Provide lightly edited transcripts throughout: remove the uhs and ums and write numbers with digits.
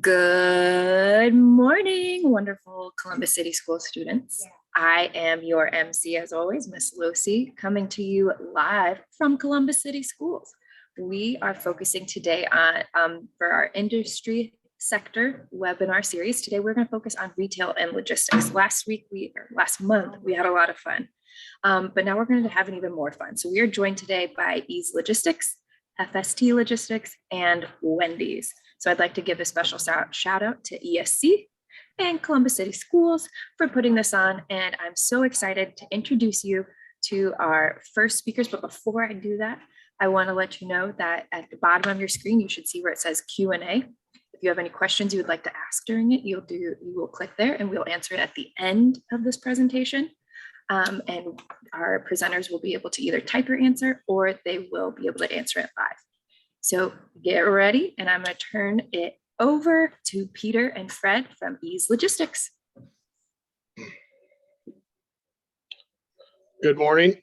Good morning, wonderful Columbus City School students. I am your MC, as always, Miss Lucy, coming to you live from Columbus City Schools. We are focusing today on, for our industry sector webinar series. Today, we're going to focus on retail and logistics. Last month, we had a lot of fun, but now we're going to have an even more fun. So we are joined today by Ease Logistics, FST Logistics, and Wendy's. So I'd like to give a special shout out to ESC and Columbus City Schools for putting this on. And I'm so excited to introduce you to our first speakers. But before I do that, I want to let you know that at the bottom of your screen, you should see where it says Q&A. If you have any questions you would like to ask during it, you will click there and we'll answer it at the end of this presentation. And our presenters will be able to either type your answer or they will be able to answer it live. So get ready, and I'm going to turn it over to Peter and Fred from Ease Logistics. Good morning.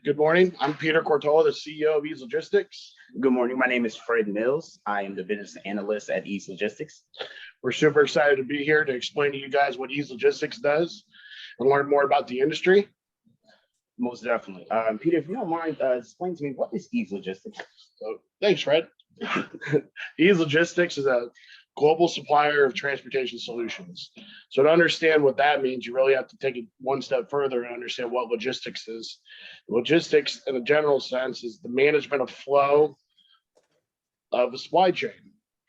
Good morning. I'm Peter Cortola, the CEO of Ease Logistics. Good morning. My name is Fred Mills. I am the business analyst at Ease Logistics. We're super excited to be here to explain to you guys what Ease Logistics does and learn more about the industry. Most definitely. Peter, if you don't mind, explain to me, what is Ease Logistics? So, thanks, Fred. Ease Logistics is a global supplier of transportation solutions. So to understand what that means, you really have to take it one step further and understand what logistics is. Logistics, in a general sense, is the management of flow of a supply chain.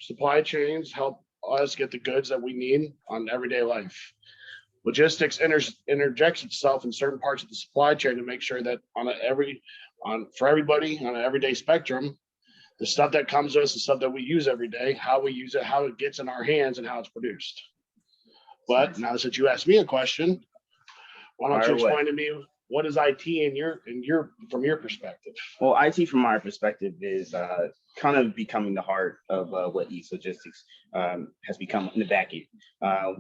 Supply chains help us get the goods that we need on everyday life. Logistics interjects itself in certain parts of the supply chain to make sure that for everybody on an everyday spectrum, the stuff that comes to us, the stuff that we use every day, how we use it, how it gets in our hands, and how it's produced. But now that you asked me a question, why don't you explain to me what is IT from your perspective? Well, IT from our perspective is kind of becoming the heart of what Ease Logistics has become in the back end.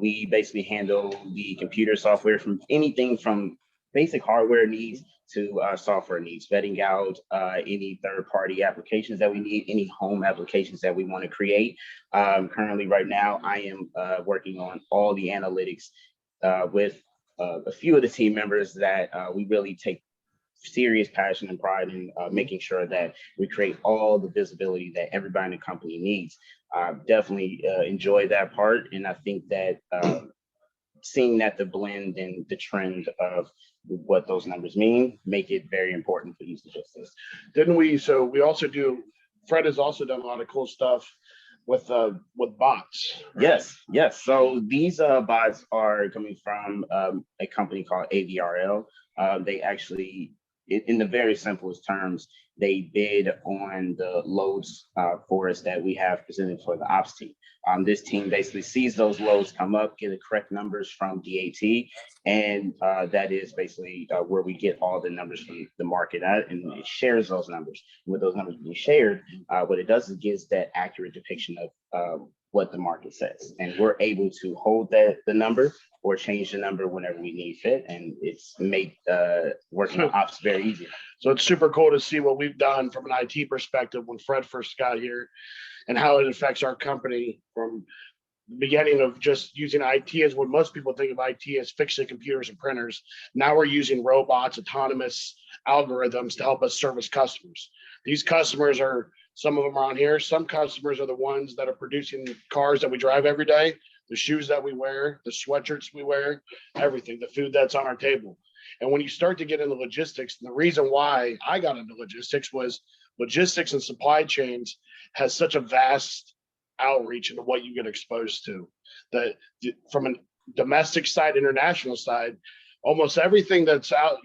We basically handle the computer software from anything from basic hardware needs to software needs, vetting out any third-party applications that we need, any home applications that we want to create. Currently, right now, I am working on all the analytics with a few of the team members that we really take serious passion and pride in making sure that we create all the visibility that everybody in the company needs. Definitely enjoy that part. And I think that seeing that the blend and the trend of what those numbers mean, make it very important for Ease Logistics. Didn't we? So we also do, Fred has also done a lot of cool stuff with bots. Yes. So these bots are coming from a company called AVRL. They actually, in the very simplest terms, they bid on the loads for us that we have presented for the ops team. This team basically sees those loads come up, get the correct numbers from DAT, and that is basically where we get all the numbers from the market at, and it shares those numbers. With those numbers being shared, what it does is gives that accurate depiction of what the market says, and we're able to hold the number or change the number whenever we need fit, and it's made working on ops very easy. So it's super cool to see what we've done from an IT perspective when Fred first got here and how it affects our company from the beginning of just using IT as what most people think of IT as fixing computers and printers. Now we're using robots, autonomous algorithms to help us service customers. These customers are, some of them are on here. Some customers are the ones that are producing cars that we drive every day, the shoes that we wear, the sweatshirts we wear, everything, the food that's on our table. And when you start to get into logistics, and the reason why I got into logistics was logistics and supply chains has such a vast outreach into what you get exposed to. That from a domestic side, international side, almost everything that's out,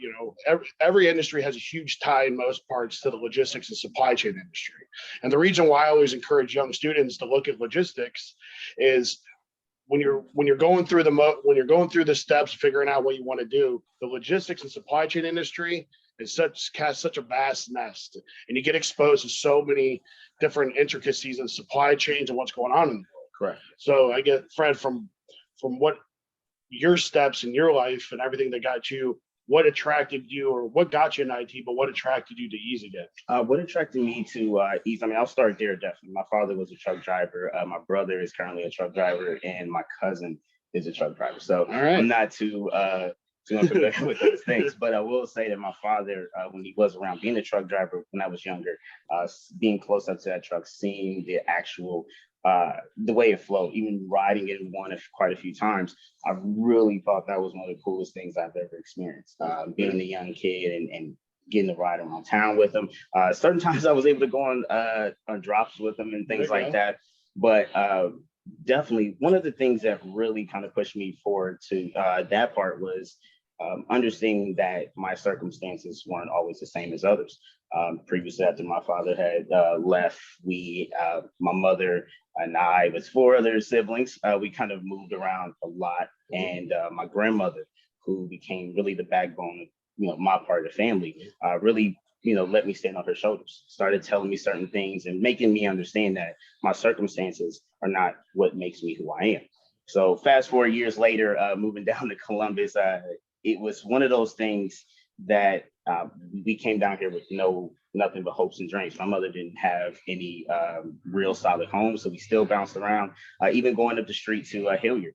every industry has a huge tie in most parts to the logistics and supply chain industry. And the reason why I always encourage young students to look at logistics is when you're going through the steps, figuring out what you want to do, the logistics and supply chain industry casts such a vast nest, and you get exposed to so many different intricacies of supply chains and what's going on in the world. Correct. So I get, Fred, from what your steps in your life and everything that got you what attracted you, or what got you in IT, but what attracted you to ease again? What attracted me to East? I mean, I'll start there definitely. My father was a truck driver. My brother is currently a truck driver, and my cousin is a truck driver. So All right. I'm not too unfamiliar with those things, but I will say that my father, when he was around, being a truck driver when I was younger, being close up to that truck, seeing the actual the way it flowed, even riding it in quite a few times, I really thought that was one of the coolest things I've ever experienced. Being a young kid and getting to ride around town with them. Certain times I was able to go on drops with them and things like that. But definitely one of the things that really kind of pushed me forward to that part was understanding that my circumstances weren't always the same as others. Previously, after my father had left, my mother and I, with 4 other siblings, we kind of moved around a lot. And my grandmother, who became really the backbone of my part of the family, really let me stand on her shoulders, started telling me certain things and making me understand that my circumstances are not what makes me who I am. So fast forward years later, moving down to Columbus, it was one of those things that we came down here with nothing but hopes and dreams. My mother didn't have any real solid home, so we still bounced around. Even going up the street to Hilliard,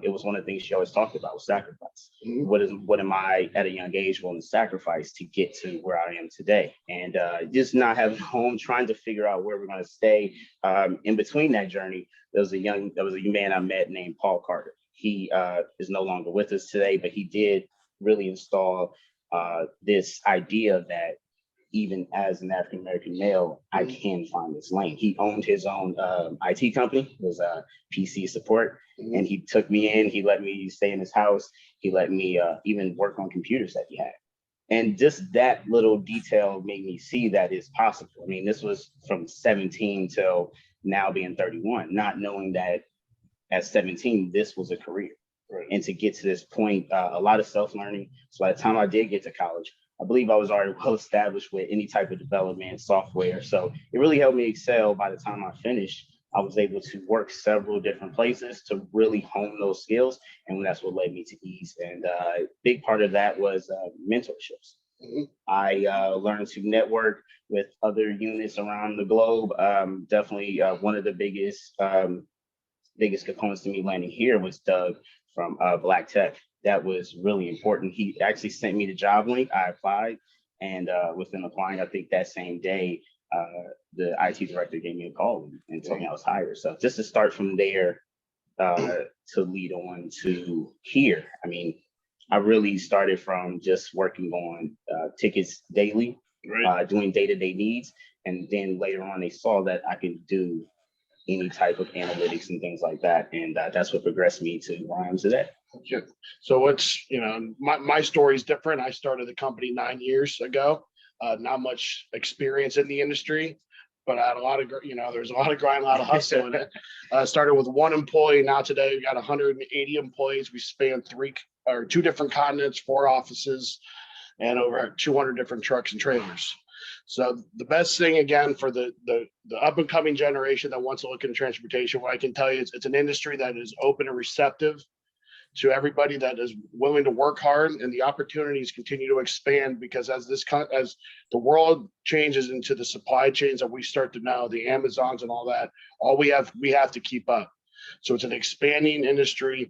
it was one of the things she always talked about was sacrifice. What am I at a young age willing to sacrifice to get to where I am today? And just not having a home, trying to figure out where we're going to stay. In between that journey, there was a young man I met named Paul Carter. He is no longer with us today, but he did really install this idea that even as an African-American male, I can find this lane. He owned his own IT company, was PC support, and he took me in. He let me stay in his house. He let me even work on computers that he had. And just that little detail made me see that it's possible. I mean, this was from 17 till now being 31, not knowing that at 17, this was a career. Right. And to get to this point, a lot of self-learning. So by the time I did get to college, I believe I was already well established with any type of development software. So it really helped me excel. By the time I finished, I was able to work several different places to really hone those skills. And that's what led me to Ease. And a big part of that was mentorships. I learned to network with other units around the globe. Definitely one of the biggest components to me landing here was Doug from Black Tech. That was really important. He actually sent me the job link. I applied, and within applying, I think that same day, the IT director gave me a call and told me I was hired. So just to start from there to lead on to here, I mean, I really started from just working on tickets daily, doing day-to-day needs, and then later on they saw that I could do any type of analytics and things like that. And that's what progressed me to where I am today. Yeah. So what's, my story is different. I started the company 9 years ago, not much experience in the industry, but I had a lot of, there's a lot of grind, a lot of hustle in it. Started with 1 employee. Now today we got 180 employees. We span 2 different continents, 4 offices, and over 200 different trucks and trailers. So the best thing, again, for the up and coming generation that wants to look into transportation, what I can tell you is it's an industry that is open and receptive to everybody that is willing to work hard, and the opportunities continue to expand because as the world changes into the supply chains that we start to know, the Amazons and all that, we have to keep up. So it's an expanding industry,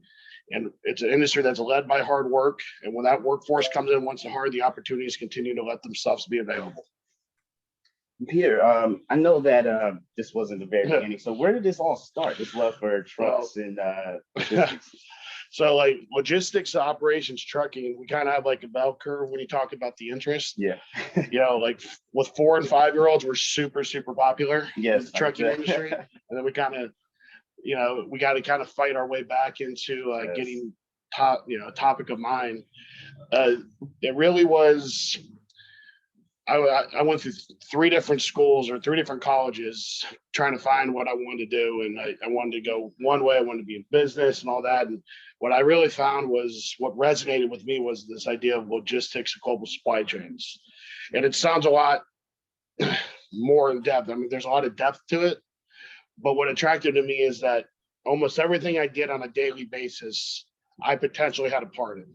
and it's an industry that's led by hard work. And when that workforce comes in, once they're hard, the opportunities continue to let themselves be available. Peter, I know that this wasn't the very beginning. So where did this all start? This love for trucks and logistics? So like logistics, operations, trucking, we kind of have like a bell curve when you talk about the interest. Yeah. Like with 4 and 5-year-olds, we're super, super popular in the trucking industry. And then we kind of, we got to kind of fight our way back into getting topic of mind. It really was, I went through 3 different schools or 3 different colleges trying to find what I wanted to do. And I wanted to go one way. I wanted to be in business and all that. And what I really found was what resonated with me was this idea of logistics and global supply chains. And it sounds a lot more in depth. I mean, there's a lot of depth to it. But what attracted to me is that almost everything I did on a daily basis, I potentially had a part in.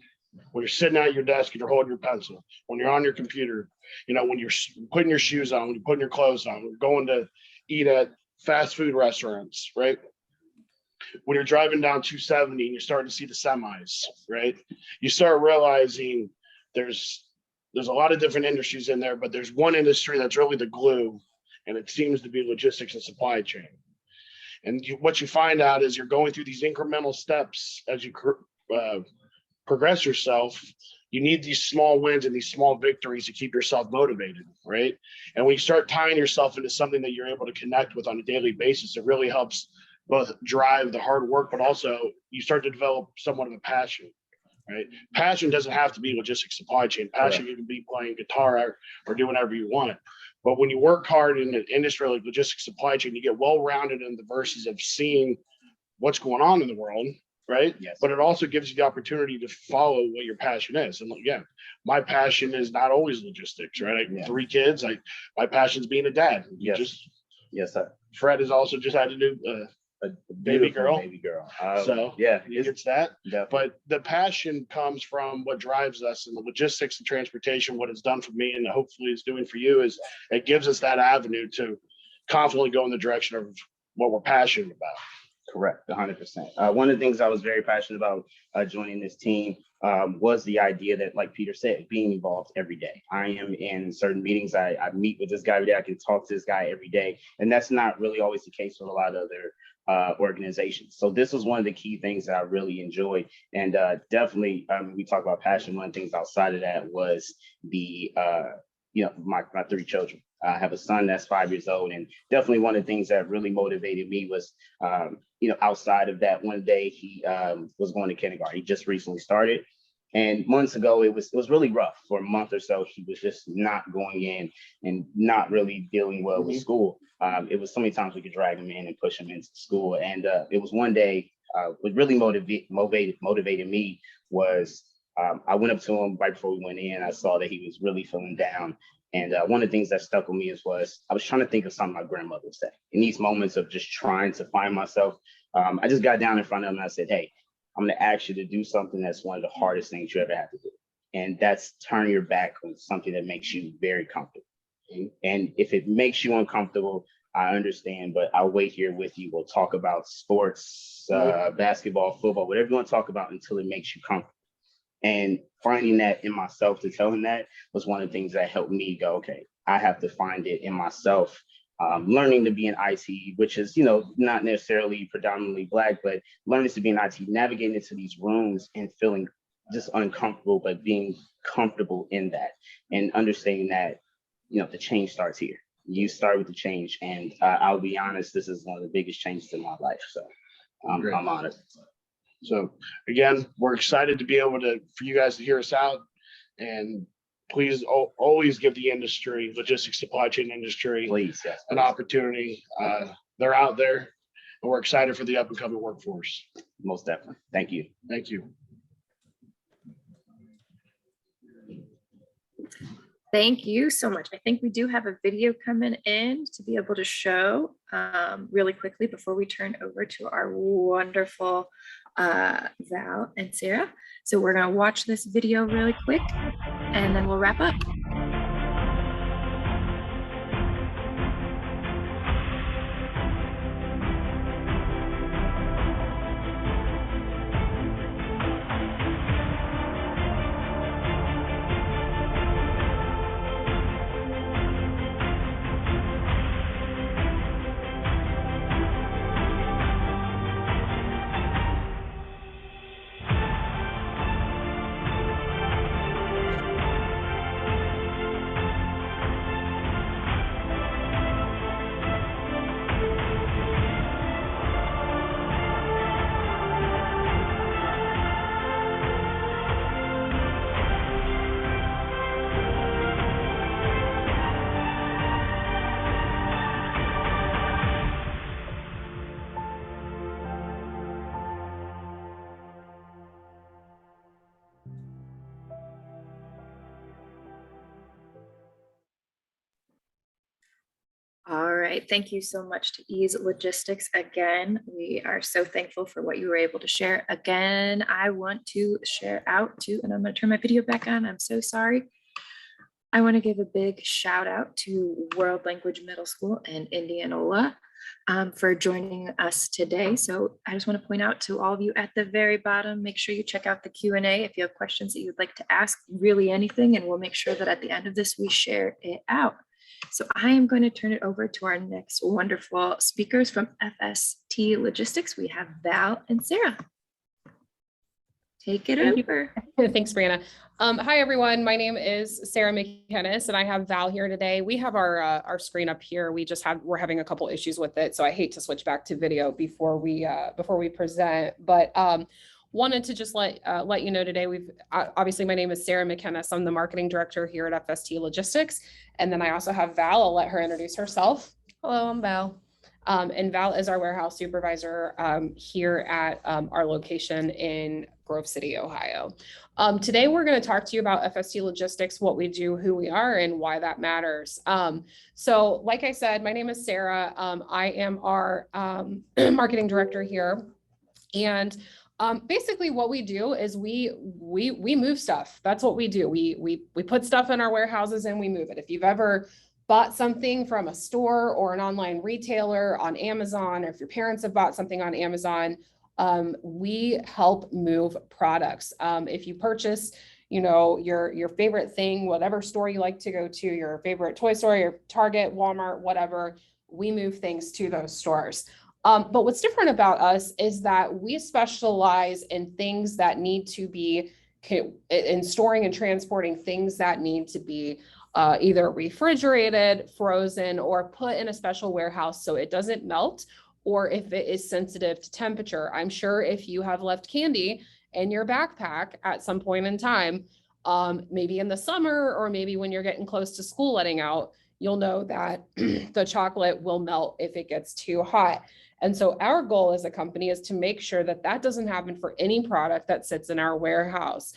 When you're sitting at your desk and you're holding your pencil, when you're on your computer, when you're putting your shoes on, when you're putting your clothes on, when you're going to eat at fast food restaurants, right? When you're driving down 270 and you're starting to see the semis, right? You start realizing there's a lot of different industries in there, but there's one industry that's really the glue, and it seems to be logistics and supply chain. And what you find out is you're going through these incremental steps as you progress yourself. You need these small wins and these small victories to keep yourself motivated, right? And when you start tying yourself into something that you're able to connect with on a daily basis, it really helps both drive the hard work, but also you start to develop somewhat of a passion, right? Passion doesn't have to be logistics supply chain. Passion, you can be playing guitar or doing whatever you want. But when you work hard in an industry like logistics supply chain, you get well-rounded in the verses of seeing what's going on in the world, right? Yes. But it also gives you the opportunity to follow what your passion is. And again, my passion is not always logistics, right? I have 3 kids. My passion is being a dad. Yes. Yes, sir. Fred has also just had a new A baby girl. Baby girl. So yeah, he gets that. Definitely. But the passion comes from what drives us, and the logistics and transportation, what it's done for me and hopefully it's doing for you, is it gives us that avenue to confidently go in the direction of what we're passionate about. Correct, 100%. One of the things I was very passionate about joining this team was the idea that, like Peter said, being involved every day. I am in certain meetings. I meet with this guy every day. I can talk to this guy every day. And that's not really always the case with a lot of other organizations. So this was one of the key things that I really enjoyed. And definitely, we talk about passion. One of the things outside of that was the, my 3 children. I have a son that's 5 years old, and definitely one of the things that really motivated me was, outside of that, one day he was going to kindergarten. He just recently started, and months ago it was really rough. For a month or so, he was just not going in and not really dealing well with school. It was so many times we could drag him in and push him into school, and it was one day. What really motivated me was I went up to him right before we went in. I saw that he was really feeling down. And one of the things that stuck with me was I was trying to think of something my grandmother would say. In these moments of just trying to find myself, I just got down in front of him and I said, hey, I'm going to ask you to do something that's one of the hardest things you ever have to do. And that's turn your back on something that makes you very comfortable. And if it makes you uncomfortable, I understand, but I'll wait here with you. We'll talk about sports, basketball, football, whatever you want to talk about until it makes you comfortable. And finding that in myself to tell him that was one of the things that helped me go, okay, I have to find it in myself. Learning to be in IT, which is, not necessarily predominantly Black, but learning to be in IT, navigating into these rooms and feeling just uncomfortable, but being comfortable in that and understanding that, the change starts here. You start with the change. And I'll be honest, this is one of the biggest changes in my life. So I'm honored. So again, we're excited to be able for you guys to hear us out, and please always give the industry, logistics supply chain industry, please, yes, an opportunity. They're out there, and we're excited for the up and coming workforce. Most definitely. Thank you. Thank you. Thank you so much. I think we do have a video coming in to be able to show really quickly before we turn over to our wonderful Val and Sarah. So we're going to watch this video really quick and then we'll wrap up. right. Thank you so much to Ease Logistics again. We are so thankful for what you were able to share. Again, I want to share out to, and I'm going to turn my video back on. I'm so sorry. I want to give a big shout out to World Language Middle School in Indianola for joining us today. So I just want to point out to all of you at the very bottom, make sure you check out the Q&A if you have questions that you'd like to ask, really anything, and we'll make sure that at the end of this, we share it out. So I am going to turn it over to our next wonderful speakers from FST Logistics. We have Val and Sarah. Take it over. Thanks, Brianna. Hi, everyone. My name is Sarah McKennis, and I have Val here today. We have our screen up here. We're having a couple issues with it, so I hate to switch back to video before we present. But wanted to just let you know today. Obviously, my name is Sarah McKennis. I'm the marketing director here at FST Logistics, and then I also have Val. I'll let her introduce herself. Hello, I'm Val. And Val is our warehouse supervisor here at our location in Grove City, Ohio. Today, we're going to talk to you about FST Logistics, what we do, who we are, and why that matters. So like I said, my name is Sarah. I am our marketing director here. And basically what we do is we move stuff. That's what we do. We put stuff in our warehouses and we move it. If you've ever bought something from a store or an online retailer on Amazon, or if your parents have bought something on Amazon, we help move products. If you purchase, your favorite thing, whatever store you like to go to, your favorite toy store, your Target, Walmart, whatever, we move things to those stores. But what's different about us is that we specialize in things that need to be in storing and transporting things that need to be either refrigerated, frozen, or put in a special warehouse so it doesn't melt, or if it is sensitive to temperature. I'm sure if you have left candy in your backpack at some point in time, maybe in the summer, or maybe when you're getting close to school letting out, you'll know that the chocolate will melt if it gets too hot. And so our goal as a company is to make sure that that doesn't happen for any product that sits in our warehouse.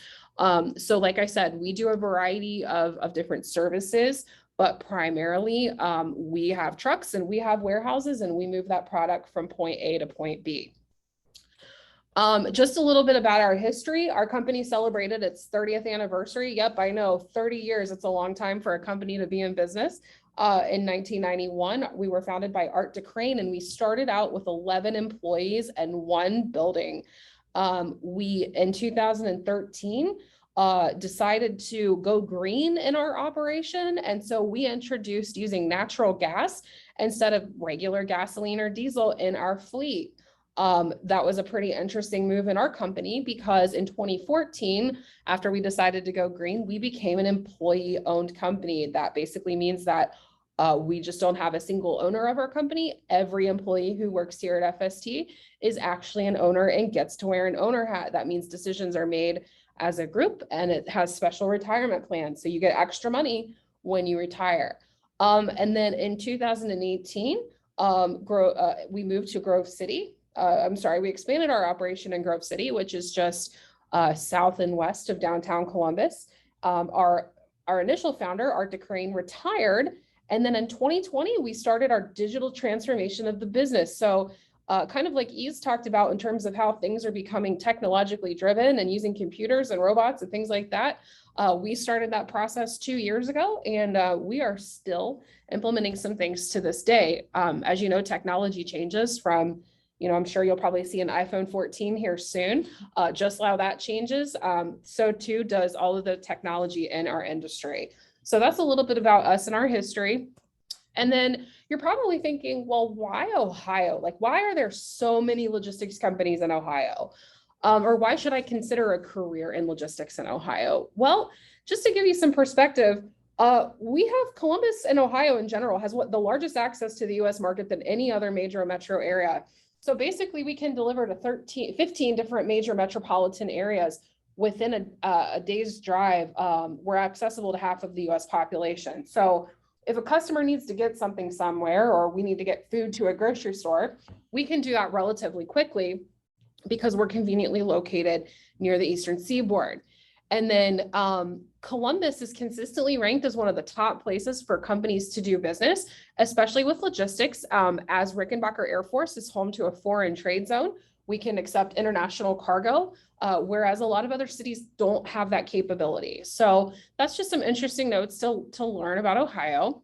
So like I said, we do a variety of different services, but primarily we have trucks and we have warehouses and we move that product from point A to point B. Just a little bit about our history. Our company celebrated its 30th anniversary. Yep, I know, 30 years. It's a long time for a company to be in business. In 1991, we were founded by Art DeCrane, and we started out with 11 employees and 1 building. We, in 2013, decided to go green in our operation. And so we introduced using natural gas instead of regular gasoline or diesel in our fleet. That was a pretty interesting move in our company because in 2014, after we decided to go green, we became an employee-owned company. That basically means that we just don't have a single owner of our company. Every employee who works here at FST is actually an owner and gets to wear an owner hat. That means decisions are made as a group, and it has special retirement plans. So you get extra money when you retire. And then in 2018, we moved to Grove City. We expanded our operation in Grove City, which is just south and west of downtown Columbus. Our initial founder, Art DeCrane, retired. And then in 2020, we started our digital transformation of the business. So kind of like Ease talked about in terms of how things are becoming technologically driven and using computers and robots and things like that. We started that process 2 years ago, and we are still implementing some things to this day. As you know, technology changes from, I'm sure you'll probably see an iPhone 14 here soon. Just how that changes, so too does all of the technology in our industry. So that's a little bit about us and our history. And then you're probably thinking, well, why Ohio? Like, why are there so many logistics companies in Ohio? Or why should I consider a career in logistics in Ohio? Well, just to give you some perspective, we have Columbus and Ohio in general has the largest access to the US market than any other major metro area. So basically we can deliver to 15 different major metropolitan areas within a day's drive. We're accessible to half of the US population. So if a customer needs to get something somewhere, or we need to get food to a grocery store, we can do that relatively quickly because we're conveniently located near the Eastern Seaboard. And then Columbus is consistently ranked as one of the top places for companies to do business, especially with logistics. As Rickenbacker Air Force is home to a foreign trade zone, we can accept international cargo, whereas a lot of other cities don't have that capability. So that's just some interesting notes to learn about Ohio.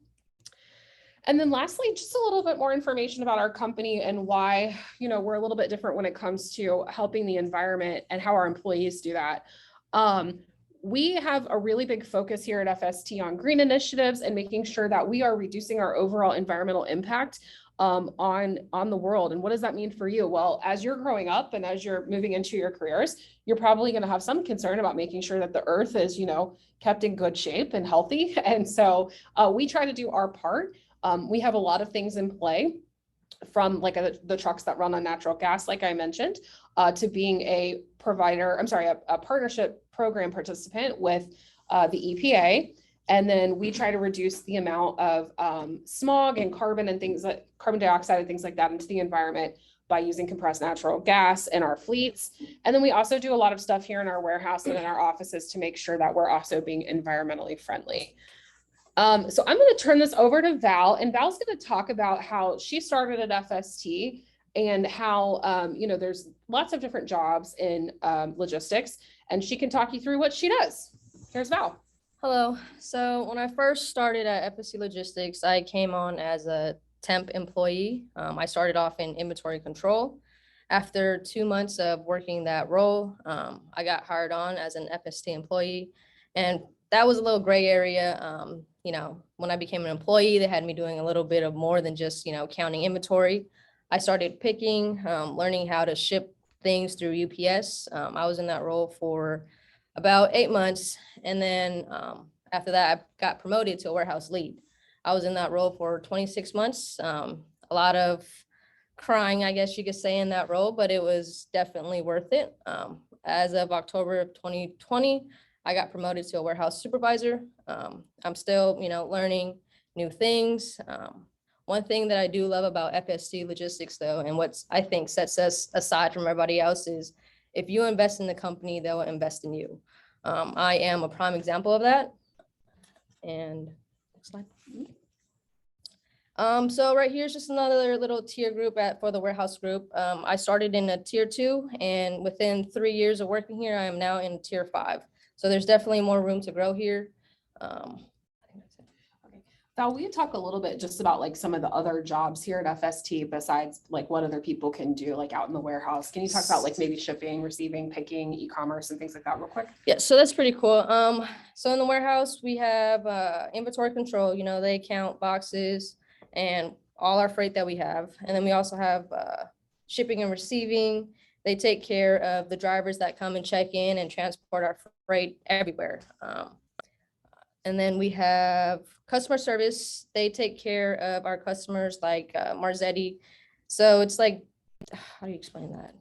And then lastly, just a little bit more information about our company and why, we're a little bit different when it comes to helping the environment and how our employees do that. We have a really big focus here at FST on green initiatives and making sure that we are reducing our overall environmental impact on the world. And what does that mean for you? Well, as you're growing up and as you're moving into your careers, you're probably going to have some concern about making sure that the earth is, kept in good shape and healthy. And so we try to do our part. We have a lot of things in play, from like the trucks that run on natural gas, like I mentioned, to being a partnership program participant with the EPA. And then we try to reduce the amount of smog and carbon dioxide and things like that into the environment by using compressed natural gas in our fleets. And then we also do a lot of stuff here in our warehouse and in our offices to make sure that we're also being environmentally friendly. So I'm going to turn this over to Val, and Val's going to talk about how she started at FST and how, there's lots of different jobs in logistics, and she can talk you through what she does. Here's Val. Hello. So when I first started at FSC Logistics, I came on as a temp employee. I started off in inventory control. After 2 months of working that role, I got hired on as an FST employee, and that was a little gray area. When I became an employee, they had me doing a little bit of more than just, counting inventory. I started picking, learning how to ship things through UPS. I was in that role for about 8 months. And then after that, I got promoted to a warehouse lead. I was in that role for 26 months. A lot of crying, I guess you could say, in that role, but it was definitely worth it. As of October of 2020, I got promoted to a warehouse supervisor. I'm still, learning new things. One thing that I do love about FST Logistics, though, and what I think sets us aside from everybody else, is if you invest in the company, they will invest in you. I am a prime example of that. And next slide. So right here is just another little tier group for the warehouse group. I started in a tier 2, and within 3 years of working here, I am now in tier 5. So there's definitely more room to grow here. I think that's it. Okay. Val, will you talk a little bit just about like some of the other jobs here at FST besides like what other people can do like out in the warehouse? Can you talk about like maybe shipping, receiving, picking, e-commerce and things like that real quick? Yeah, so that's pretty cool. So in the warehouse, we have inventory control. They count boxes and all our freight that we have. And then we also have shipping and receiving. They take care of the drivers that come and check in and transport our freight everywhere. And then we have customer service. They take care of our customers like Marzetti. So it's like, how do you explain that?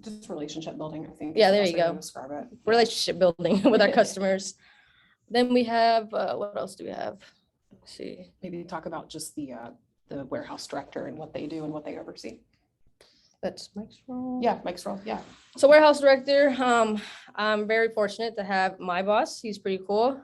Just relationship building, I think. Yeah, there you go. Describe it. Relationship building with our customers. Then we have, what else do we have? Let's see. Maybe talk about just the warehouse director and what they do and what they oversee. That's Mike's role. Yeah, Mike's role. Yeah. So warehouse director, I'm very fortunate to have my boss. He's pretty cool.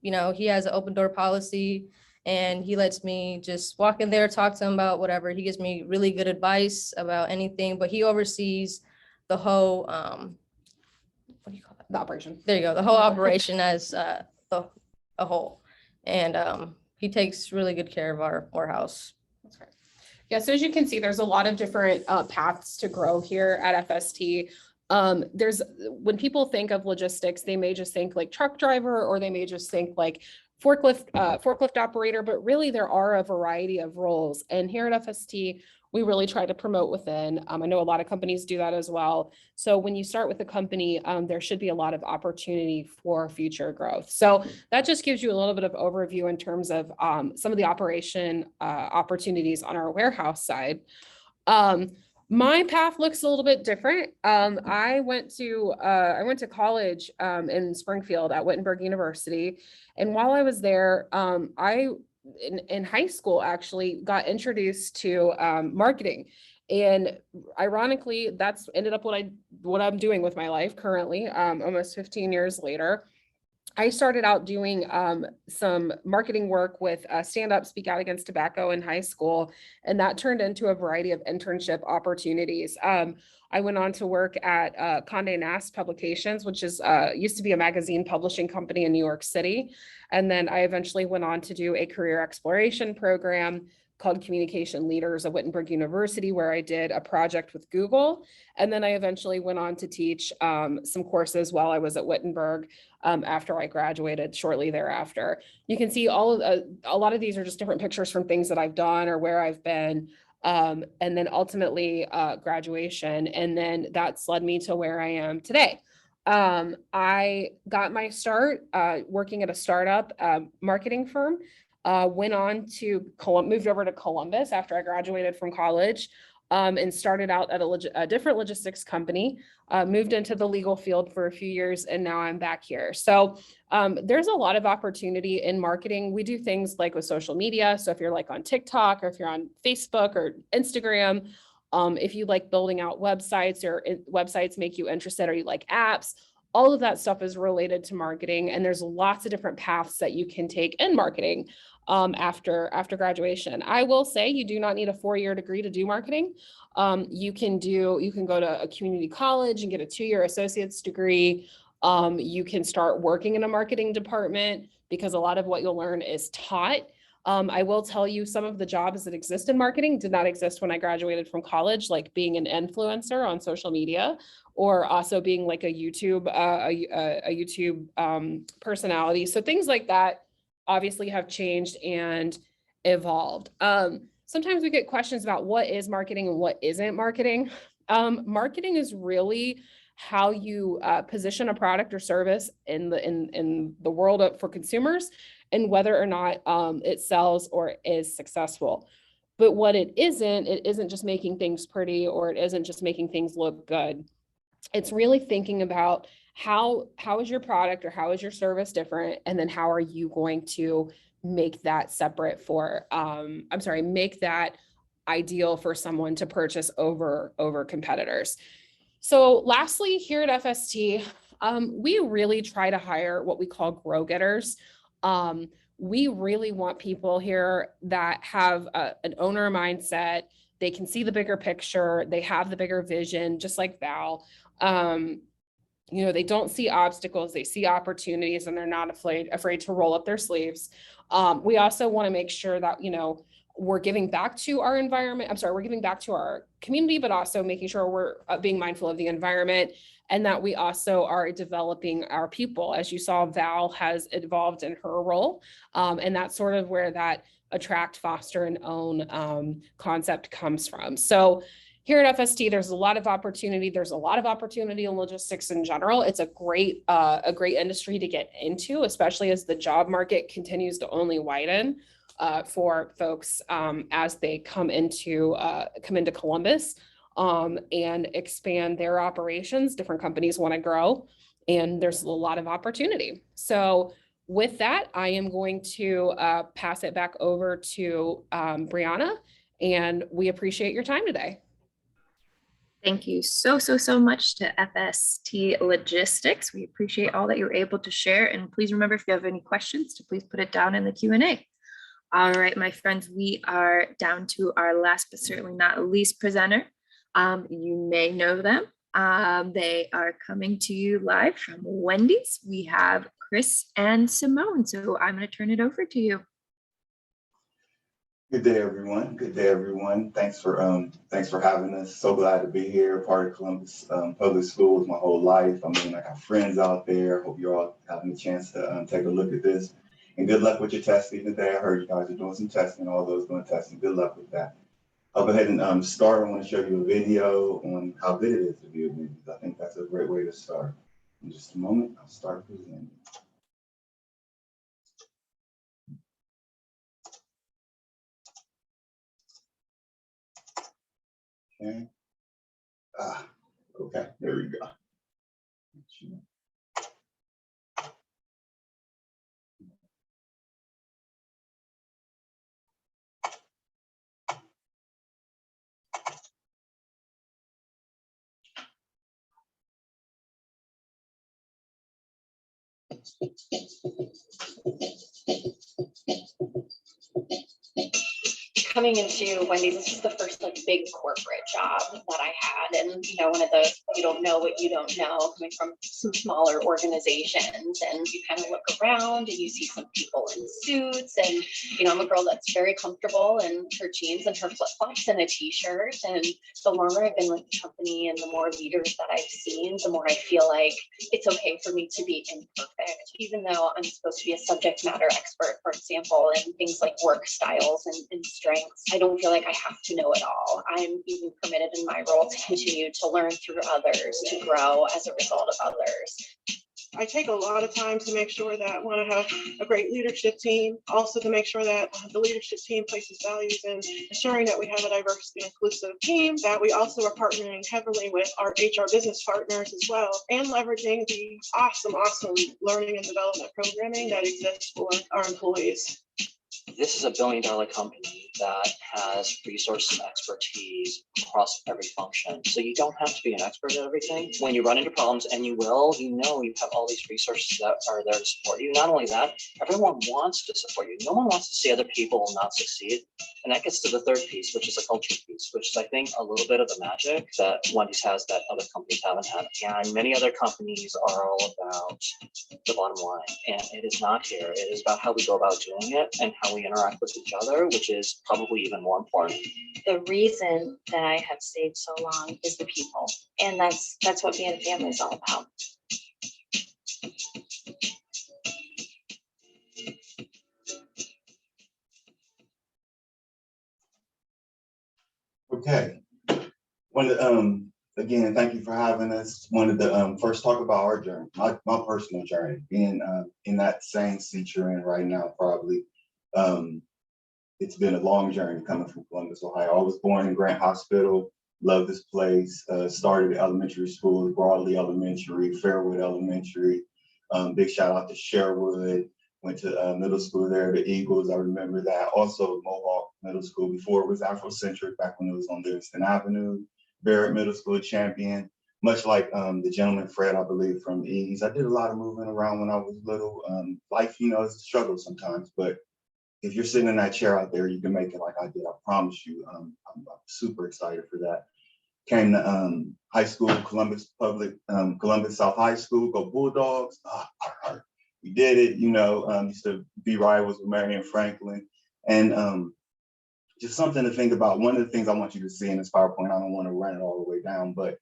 He has an open door policy, and he lets me just walk in there, talk to him about whatever. He gives me really good advice about anything, but he oversees the whole, what do you call that? The operation. There you go. The whole operation as a whole. And he takes really good care of our warehouse. That's right. Yeah, so as you can see, there's a lot of different paths to grow here at FST. When people think of logistics, they may just think like truck driver, or they may just think like forklift operator, but really there are a variety of roles. And here at FST, we really try to promote within. I know a lot of companies do that as well. So when you start with a company, there should be a lot of opportunity for future growth. So that just gives you a little bit of overview in terms of some of the operation opportunities on our warehouse side. My path looks a little bit different. I went to college in Springfield at Wittenberg University. And while I was there, in high school actually got introduced to marketing. And ironically, that's ended up what I what I'm doing with my life currently, almost 15 years later. I started out doing some marketing work with Stand Up, Speak Out Against Tobacco in high school, and that turned into a variety of internship opportunities. I went on to work at Condé Nast Publications, which is used to be a magazine publishing company in New York City. And then I eventually went on to do a career exploration program called Communication Leaders at Wittenberg University, where I did a project with Google. And then I eventually went on to teach some courses while I was at Wittenberg after I graduated shortly thereafter. You can see all of a lot of these are just different pictures from things that I've done or where I've been. And then ultimately graduation. And then that's led me to where I am today. I got my start working at a startup marketing firm. Went on to moved over to Columbus after I graduated from college, and started out at a different logistics company, moved into the legal field for a few years, and now I'm back here. So there's a lot of opportunity in marketing. We do things like with social media. So if you're like on TikTok or if you're on Facebook or Instagram, if you like building out websites or websites make you interested, or you like apps, all of that stuff is related to marketing. And there's lots of different paths that you can take in marketing after graduation. I will say you do not need a 4-year degree to do marketing. You can go to a community college and get a 2-year associate's degree. You can start working in a marketing department because a lot of what you'll learn is taught. I will tell you some of the jobs that exist in marketing did not exist when I graduated from college, like being an influencer on social media, or also being like a YouTube personality. So things like that obviously have changed and evolved. Sometimes we get questions about what is marketing and what isn't marketing. Marketing is really how you position a product or service in the world for consumers, and whether or not it sells or is successful. But what it isn't just making things pretty, or it isn't just making things look good. It's really thinking about how is your product or how is your service different, and then how are you going to make that separate for make that ideal for someone to purchase over competitors. So lastly, here at FST, we really try to hire what we call grow getters. We really want people here that have an owner mindset. They can see the bigger picture. They have the bigger vision, just like Val. They don't see obstacles, they see opportunities, and they're not afraid to roll up their sleeves. We also want to make sure that, we're giving back to our environment. We're giving back to our community, but also making sure we're being mindful of the environment, and that we also are developing our people. As you saw, Val has evolved in her role. And that's sort of where that attract, foster, and own concept comes from. So here at FST, there's a lot of opportunity. There's a lot of opportunity in logistics in general. It's a great industry to get into, especially as the job market continues to only widen for folks as they come into Columbus and expand their operations. Different companies want to grow, and there's a lot of opportunity. So with that, I am going to pass it back over to Brianna, and we appreciate your time today. Thank you so much to FST Logistics. We appreciate all that you're able to share. And please remember, if you have any questions, to please put it down in the Q&A. All right, my friends, we are down to our last but certainly not least presenter. You may know them. They are coming to you live from Wendy's. We have Chris and Simone. So I'm going to turn it over to you. Good day, everyone. Good day, everyone. Thanks for having us. So glad to be here. Part of Columbus Public Schools my whole life. I got friends out there. Hope you're all having a chance to take a look at this. And good luck with your testing today. I heard you guys are doing some testing. All those doing testing. Good luck with that. I'll go ahead and start. I want to show you a video on how good it is to be a Wendy's. I think that's a great way to start. In just a moment, I'll start presenting. Okay. Okay, there we go. Coming into Wendy's, this is the first like big corporate job that I had. And, you know, one of those, you don't know what you don't know, coming from some smaller organizations, and you kind of look around and you see some people in suits, and, you know, I'm a girl that's very comfortable in her jeans and her flip-flops and a t-shirt. And the longer I've been with the company and the more leaders that I've seen, the more I feel like it's okay for me to be imperfect, even though I'm supposed to be a subject matter expert, for example, in things like work styles and strengths. I don't feel like I have to know it all. I'm even permitted in my role to continue to learn through others, to grow as a result of others. I take a lot of time to make sure that when I have a great leadership team, also to make sure that the leadership team places values in ensuring that we have a diverse and inclusive team, that we also are partnering heavily with our HR business partners as well, and leveraging the awesome learning and development programming that exists for our employees. This is a billion-dollar company that has resources and expertise across every function. So you don't have to be an expert at everything. When you run into problems, and you will, you know you have all these resources that are there to support you. Not only that, everyone wants to support you. No one wants to see other people not succeed. And that gets to the third piece, which is the culture piece, which is, I think, a little bit of the magic that Wendy's has that other companies haven't had. And many other companies are all about the bottom line. And it is not here. It is about how we go about doing it and how we interact with each other, which is probably even more important. The reason that I have stayed so long is the people. And that's what being a family is all about. Okay. Again, thank you for having us. Wanted to first talk about our journey, my personal journey, being in that same seat you're in right now, probably. It's been a long journey coming from Columbus, Ohio. I was born in Grant Hospital, love this place, started at elementary school, Broadley Elementary, Fairwood Elementary. Big shout out to Sherwood, went to middle school there, the Eagles, I remember that. Also Mohawk Middle School before it was Afrocentric, back when it was on Livingston Avenue. Barrett Middle School champion, much like the gentleman Fred, I believe, from Ease. I did a lot of moving around when I was little. Life, you know, is a struggle sometimes, but if you're sitting in that chair out there, you can make it like I did, I promise you. I'm super excited for that. Came to high school, Columbus South High School, go Bulldogs. We did it, you know, used to be rivals with Marion Franklin. And just something to think about. One of the things I want you to see in this PowerPoint, I don't want to run it all the way down, but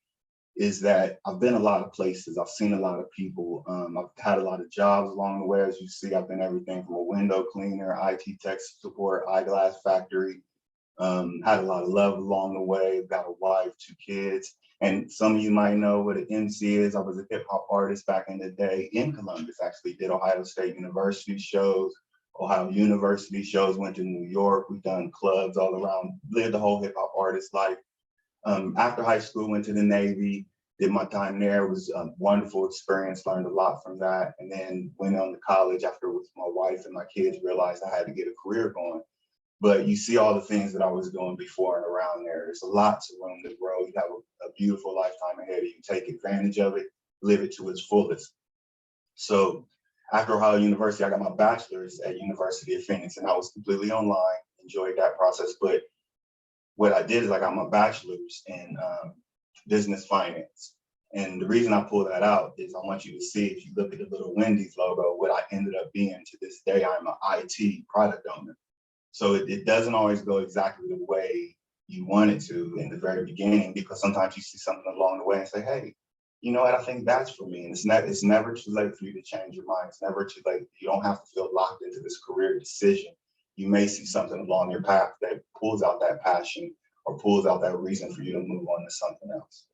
is that I've been a lot of places. I've seen a lot of people. I've had a lot of jobs along the way. As you see, I've been everything from a window cleaner, IT tech support, eyeglass factory. Had a lot of love along the way. Got a wife, 2 kids. And some of you might know what an MC is. I was a hip hop artist back in the day in Columbus, actually did Ohio State University shows, Ohio University shows, went to New York. We've done clubs all around, lived the whole hip hop artist life. After high school, went to the Navy, did my time there. It was a wonderful experience, learned a lot from that. And then went on to college after with my wife and my kids, realized I had to get a career going. But you see all the things that I was doing before and around there. There's lots of room to grow. You have a beautiful lifetime ahead of you. Take advantage of it, live it to its fullest. So after Ohio University, I got my bachelor's at University of Phoenix, and I was completely online, enjoyed that process. But what I did is I got my bachelor's in business finance. And the reason I pull that out is I want you to see, if you look at the little Wendy's logo, what I ended up being to this day. I'm an IT product owner. So it doesn't always go exactly the way you want it to in the very beginning, because sometimes you see something along the way and say, hey, you know what, I think that's for me. And it's never too late for you to change your mind. It's never too late. You don't have to feel locked into this career decision. You may see something along your path that pulls out that passion or pulls out that reason for you to move on to something else.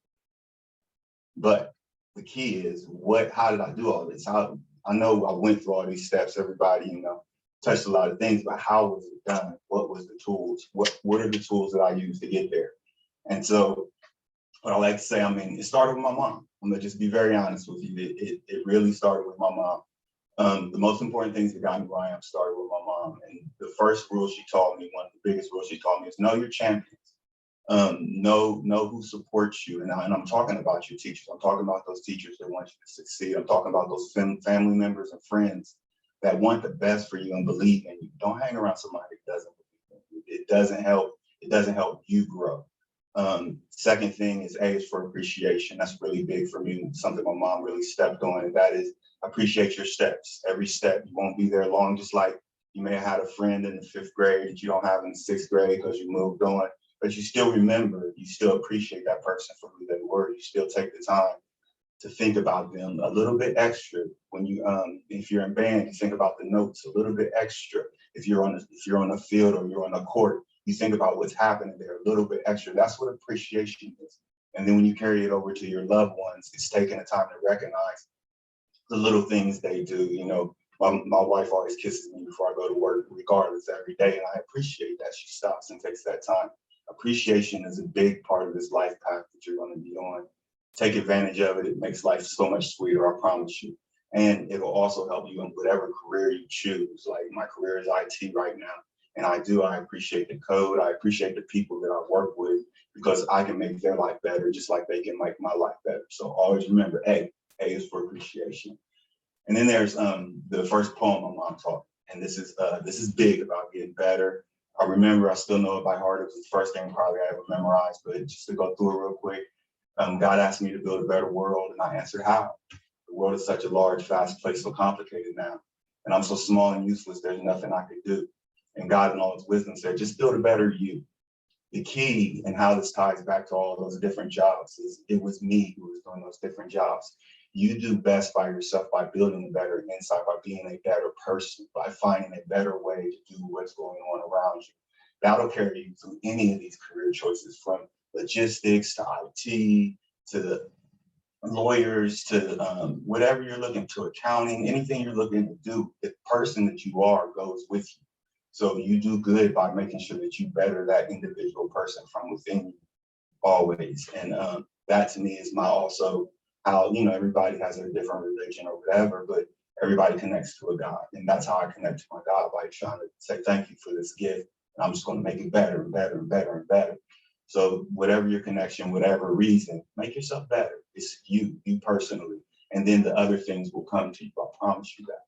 But the key is, how did I do all this? I know I went through all these steps, everybody, you know, touched a lot of things, but how was it done? What was the tools? What are the tools that I used to get there? And so what I like to say, I mean, it started with my mom. I'm gonna just be very honest with you. It really started with my mom. The most important things that got me where I am started with my mom. And the first rule she taught me, one of the biggest rules she taught me, is know your champions. Know who supports you. And I'm talking about your teachers. I'm talking about those teachers that want you to succeed. I'm talking about those family members and friends that want the best for you and believe in you. Don't hang around somebody that doesn't believe in you. It doesn't help. It doesn't help you grow. Second thing is A is for appreciation. That's really big for me. Something my mom really stepped on, and that is appreciate your steps. Every step. You won't be there long. Just like you may have had a friend in the 5th grade that you don't have in the 6th grade because you moved on, but you still remember, you still appreciate that person for who they were. You still take the time to think about them a little bit extra. When you, if you're in band, you think about the notes a little bit extra. If you're on a field or you're on a court, you think about what's happening there a little bit extra. That's what appreciation is. And then when you carry it over to your loved ones, it's taking the time to recognize the little things they do. You know, my wife always kisses me before I go to work, regardless, every day, and I appreciate that she stops and takes that time. Appreciation is a big part of this life path that you're going to be on. Take advantage of it. It makes life so much sweeter, I promise you. And it will also help you in whatever career you choose. Like my career is IT right now. And I appreciate the code. I appreciate the people that I work with because I can make their life better just like they can make my life better. So always remember, A is for appreciation. And then there's the first poem my mom taught. And this is big about getting better. I remember, I still know it by heart. It was the first thing probably I ever memorized, but just to go through it real quick. God asked me to build a better world, and I answered how. The world is such a large, fast place, so complicated now. And I'm so small and useless, there's nothing I could do. And God in all his wisdom said, just build a better you. The key and how this ties back to all those different jobs is it was me who was doing those different jobs. You do best by yourself by building a better inside, by being a better person, by finding a better way to do what's going on around you. That'll carry you through any of these career choices, from logistics to IT to the lawyers to whatever you're looking to, accounting, anything you're looking to do. The person that you are goes with you. So you do good by making sure that you better that individual person from within you always. And that to me is my also how, you know, everybody has a different religion or whatever, but everybody connects to a God. And that's how I connect to my God, by trying to say, thank you for this gift. And I'm just going to make it better and better and better and better. So whatever your connection, whatever reason, make yourself better. It's you personally. And then the other things will come to you. I promise you that.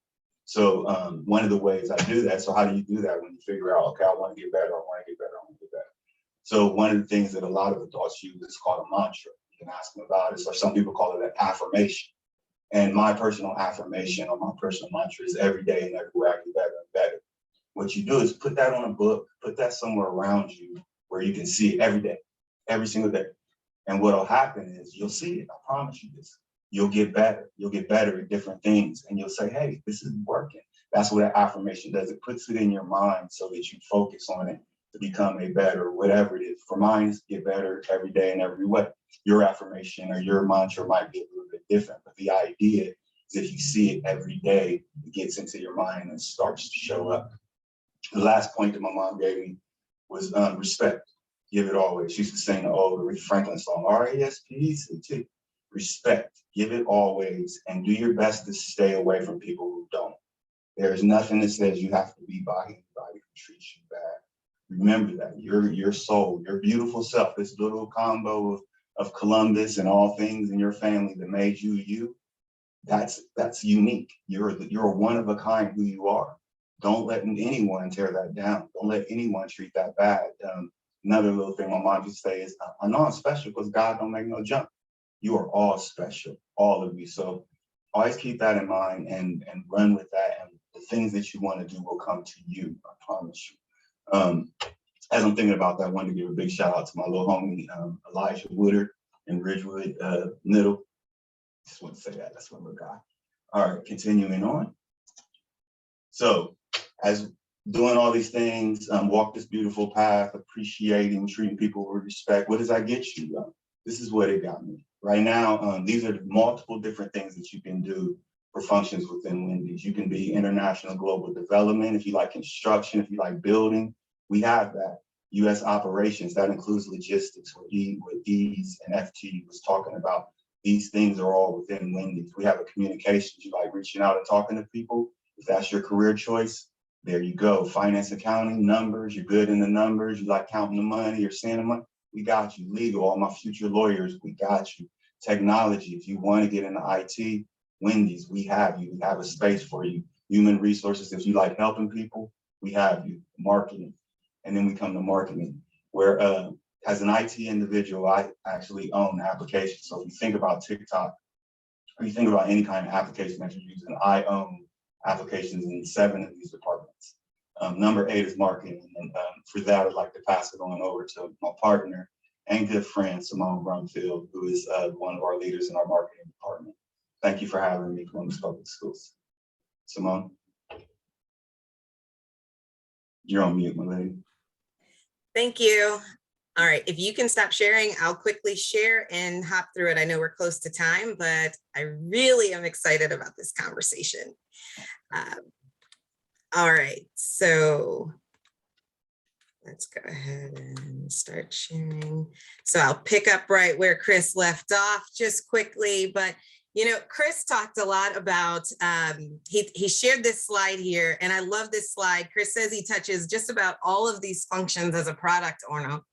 So one of the ways I do that, so how do you do that when you figure out, okay, I want to get better, I want to get better, I want to get better. So one of the things that a lot of adults use is called a mantra. You can ask them about it, or some people call it an affirmation. And my personal affirmation or my personal mantra is every day and everywhere I get better and better. What you do is put that on a book, put that somewhere around you where you can see it every day, every single day. And what'll happen is you'll see it, I promise you this. You'll get better at different things, and you'll say, hey, this is working. That's what that affirmation does. It puts it in your mind so that you focus on it to become a better, whatever it is. For mine, is get better every day in every way. Your affirmation or your mantra might be a little bit different, but the idea is if you see it every day, it gets into your mind and starts to show up. The last point that my mom gave me was respect. Give it always. She used to sing the old Aretha Franklin song, R-E-S-P-E-C-T. Respect, give it always, and do your best to stay away from people who don't. There's nothing that says you have to be by anybody who treats you bad. Remember that your soul, your beautiful self, this little combo of Columbus and all things in your family that made you you. That's unique. You're one of a kind who you are. Don't let anyone tear that down. Don't let anyone treat that bad. Another little thing my mom used to say is, I know I'm special because God don't make no junk. You are all special, all of you. So always keep that in mind and run with that. And the things that you want to do will come to you, I promise you. As I'm thinking about that, I wanted to give a big shout out to my little homie, Elijah Woodard in Ridgewood Middle. Just want to say that, that's my little guy. All right, continuing on. So as doing all these things, walk this beautiful path, appreciating, treating people with respect, what does that get you? This is what it got me. Right now, these are multiple different things that you can do for functions within Wendy's. You can be international global development. If you like construction, if you like building, we have that. U.S. operations, that includes logistics, what Ease and FT was talking about. These things are all within Wendy's. We have a communications, you like reaching out and talking to people. If that's your career choice, there you go. Finance, accounting, numbers, you're good in the numbers, you like counting the money or seeing the money. we got you. Legal, all my future lawyers, we got you. Technology, if you want to get into IT, Wendy's, we have you. We have a space for you. Human resources, if you like helping people, we have you. Marketing, and then we come to marketing, where as an IT individual, I actually own applications. So if you think about TikTok, or you think about any kind of application that you're using, I own applications in 7 of these departments. Number 8 is marketing. And for that, I'd like to pass it on over to my partner and good friend, Simone Brumfield, who is one of our leaders in our marketing department. Thank you for having me, Columbus Public Schools. Simone? You're on mute, my lady. Thank you. All right, if you can stop sharing, I'll quickly share and hop through it. I know we're close to time, but I really am excited about this conversation. All right, so let's go ahead and start sharing. So I'll pick up right where Chris left off just quickly, but you know, Chris talked a lot about, he shared this slide here, and I love this slide. Chris says he touches just about all of these functions as a product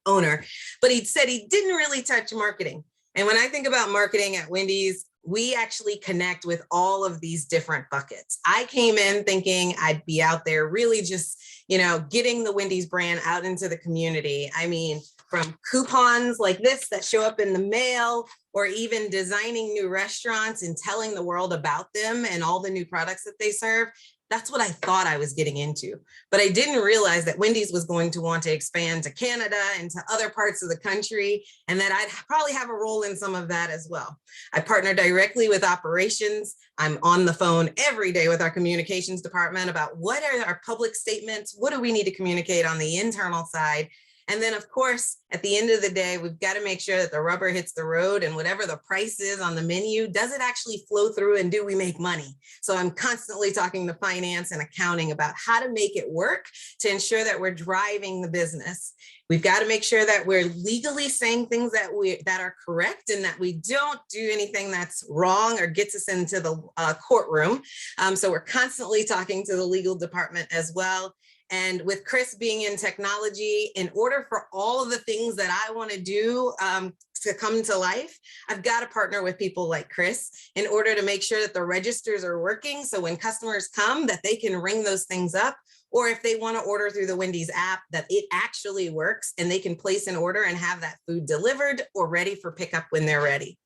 owner, but he said he didn't really touch marketing. And when I think about marketing at Wendy's, we actually connect with all of these different buckets. I came in thinking I'd be out there really just, you know, getting the Wendy's brand out into the community. I mean, from coupons like this that show up in the mail, or even designing new restaurants and telling the world about them and all the new products that they serve. That's what I thought I was getting into. But I didn't realize that Wendy's was going to want to expand to Canada and to other parts of the country, and that I'd probably have a role in some of that as well. I partner directly with operations. I'm on the phone every day with our communications department about what are our public statements, what do we need to communicate on the internal side. And then, of course, at the end of the day, we've got to make sure that the rubber hits the road, and whatever the price is on the menu, does it actually flow through, and do we make money? So I'm constantly talking to finance and accounting about how to make it work to ensure that we're driving the business. We've got to make sure that we're legally saying things that are correct, and that we don't do anything that's wrong or gets us into the courtroom. So we're constantly talking to the legal department as well. And with Chris being in technology, in order for all of the things that I want to do to come to life, I've got to partner with people like Chris in order to make sure that the registers are working. So when customers come, that they can ring those things up, or if they want to order through the Wendy's app, that it actually works and they can place an order and have that food delivered or ready for pickup when they're ready.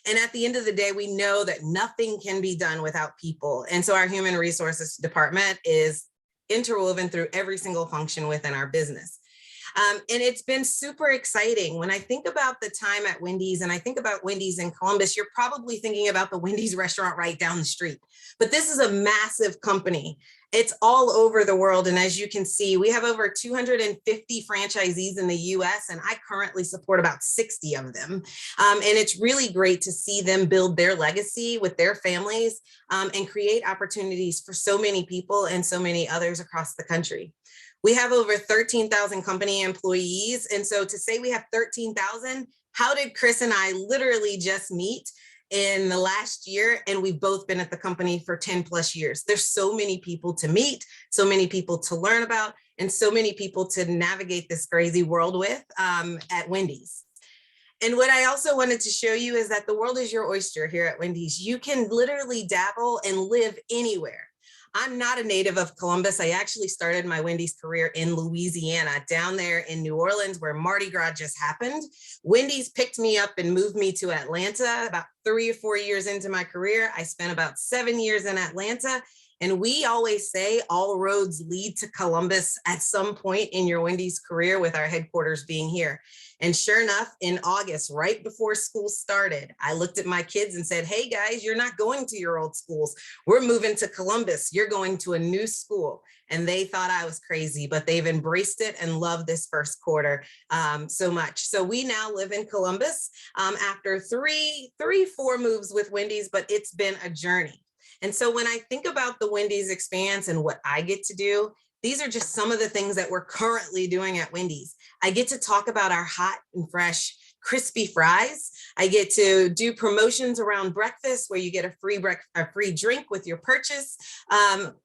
And at the end of the day, we know that nothing can be done without people. And so our human resources department is interwoven through every single function within our business. And it's been super exciting. When I think about the time at Wendy's, and I think about Wendy's in Columbus, you're probably thinking about the Wendy's restaurant right down the street. But this is a massive company. It's all over the world. And as you can see, we have over 250 franchisees in the US, and I currently support about 60 of them. And it's really great to see them build their legacy with their families and create opportunities for so many people and so many others across the country. We have over 13,000 company employees. And so to say we have 13,000, how did Chris and I literally just meet in the last year? And we've both been at the company for 10 plus years. There's so many people to meet, so many people to learn about, and so many people to navigate this crazy world with at Wendy's. And what I also wanted to show you is that the world is your oyster here at Wendy's. You can literally dabble and live anywhere. I'm not a native of Columbus. I actually started my Wendy's career in Louisiana, down there in New Orleans, where Mardi Gras just happened. Wendy's picked me up and moved me to Atlanta about 3 or 4 years into my career. I spent about 7 years in Atlanta. And we always say all roads lead to Columbus at some point in your Wendy's career, with our headquarters being here. And sure enough, in August, right before school started, I looked at my kids and said, hey guys, you're not going to your old schools. We're moving to Columbus. You're going to a new school. And they thought I was crazy, but they've embraced it and loved this first quarter so much. So we now live in Columbus after 4 moves with Wendy's, but it's been a journey. And so when I think about the Wendy's Expanse and what I get to do, these are just some of the things that we're currently doing at Wendy's. I get to talk about our hot and fresh crispy fries. I get to do promotions around breakfast where you get a free drink with your purchase.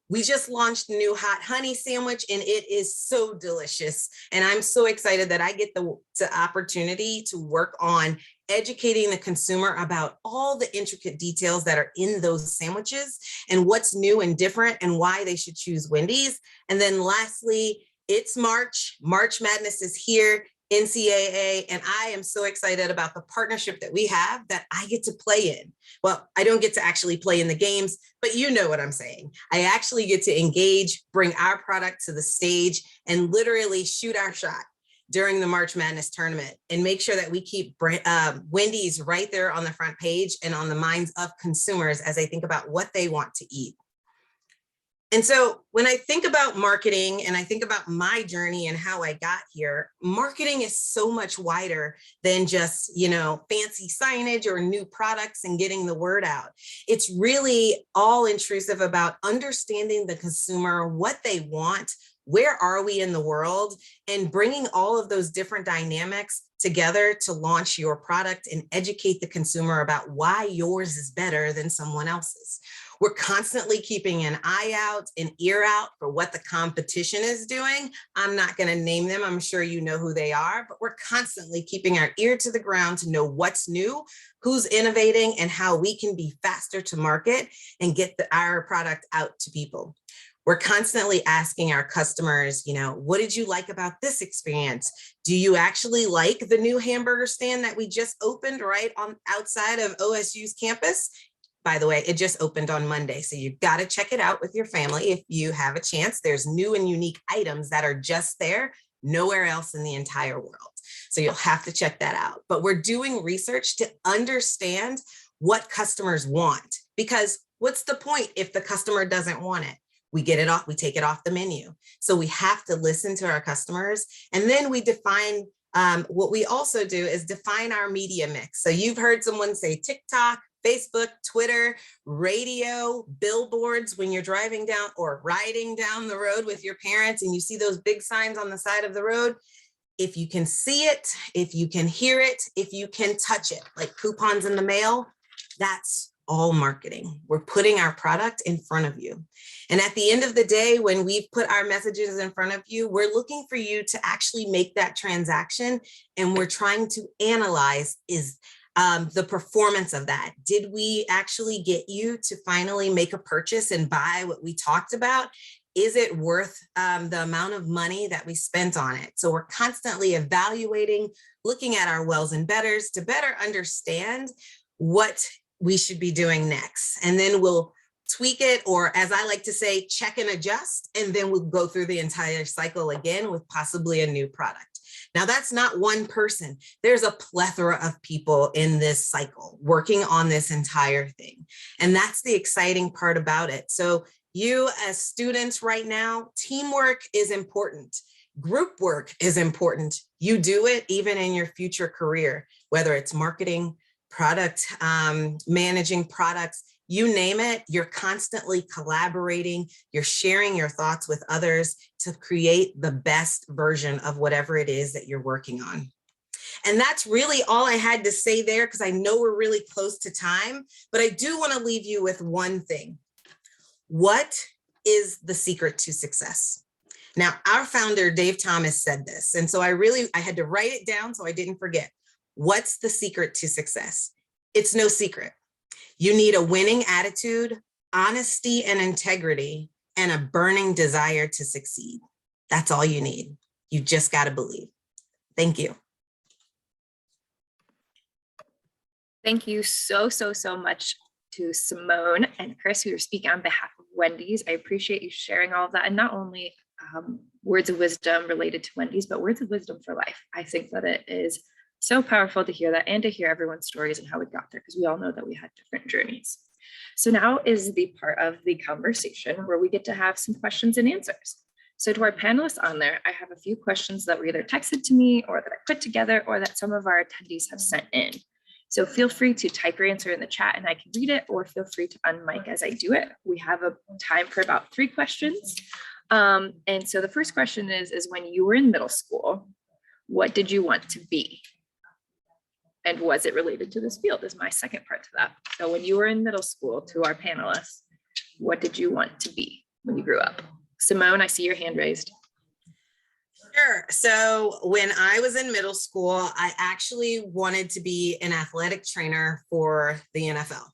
We just launched a new hot honey sandwich and it is so delicious. And I'm so excited that I get the opportunity to work on educating the consumer about all the intricate details that are in those sandwiches and what's new and different and why they should choose Wendy's. And then lastly, it's March. March Madness is here, NCAA, and I am so excited about the partnership that we have that I get to play in. Well, I don't get to actually play in the games, but you know what I'm saying. I actually get to engage, bring our product to the stage, and literally shoot our shot during the March Madness tournament and make sure that we keep Wendy's right there on the front page and on the minds of consumers as they think about what they want to eat. And so when I think about marketing and I think about my journey and how I got here, marketing is so much wider than just, fancy signage or new products and getting the word out. It's really all intrusive about understanding the consumer, what they want, where are we in the world, and bringing all of those different dynamics together to launch your product and educate the consumer about why yours is better than someone else's. We're constantly keeping an eye out, an ear out for what the competition is doing. I'm not going to name them. I'm sure you know who they are, but we're constantly keeping our ear to the ground to know what's new, who's innovating, and how we can be faster to market and get our product out to people. We're constantly asking our customers, what did you like about this experience? Do you actually like the new hamburger stand that we just opened right on outside of OSU's campus? By the way, it just opened on Monday, so you've got to check it out with your family if you have a chance. There's new and unique items that are just there, nowhere else in the entire world. So you'll have to check that out. But we're doing research to understand what customers want, because what's the point if the customer doesn't want it? We get it off, we take it off the menu. So we have to listen to our customers. And then we define, what we also do is define our media mix. So you've heard someone say TikTok, Facebook, Twitter, radio, billboards when you're driving down or riding down the road with your parents and you see those big signs on the side of the road. If you can see it, if you can hear it, if you can touch it, like coupons in the mail, that's all marketing. We're putting our product in front of you. And at the end of the day, when we've put our messages in front of you, we're looking for you to actually make that transaction. And we're trying to analyze the performance of that. Did we actually get you to finally make a purchase and buy what we talked about? Is it worth the amount of money that we spent on it? So we're constantly evaluating, looking at our wells and betters to better understand what we should be doing next. And then we'll tweak it, or as I like to say, check and adjust, and then we'll go through the entire cycle again with possibly a new product. Now, that's not one person. There's a plethora of people in this cycle working on this entire thing. And that's the exciting part about it. So you as students right now, teamwork is important. Group work is important. You do it even in your future career, whether it's marketing, product, managing products, you name it, you're constantly collaborating, you're sharing your thoughts with others to create the best version of whatever it is that you're working on. And that's really all I had to say there, because I know we're really close to time, but I do want to leave you with one thing. What is the secret to success? Now, our founder, Dave Thomas, said this, and so I had to write it down so I didn't forget. What's the secret to success? It's no secret. You need a winning attitude, honesty and integrity, and a burning desire to succeed. That's all you need. You just got to believe. Thank you. Thank you so much to Simone and Chris, who are speaking on behalf of Wendy's. I appreciate you sharing all of that, and not only words of wisdom related to Wendy's, but words of wisdom for life. I think that it is so powerful to hear that and to hear everyone's stories and how we got there, because we all know that we had different journeys. So now is the part of the conversation where we get to have some questions and answers. So to our panelists on there, I have a few questions that were either texted to me or that I put together or that some of our attendees have sent in. So feel free to type your answer in the chat and I can read it, or feel free to unmic as I do it. We have a time for about 3 questions. And so the first question is when you were in middle school, what did you want to be? And was it related to this field is my second part to that. So when you were in middle school, to our panelists, what did you want to be when you grew up? Simone, I see your hand raised. Sure. So when I was in middle school, I actually wanted to be an athletic trainer for the NFL.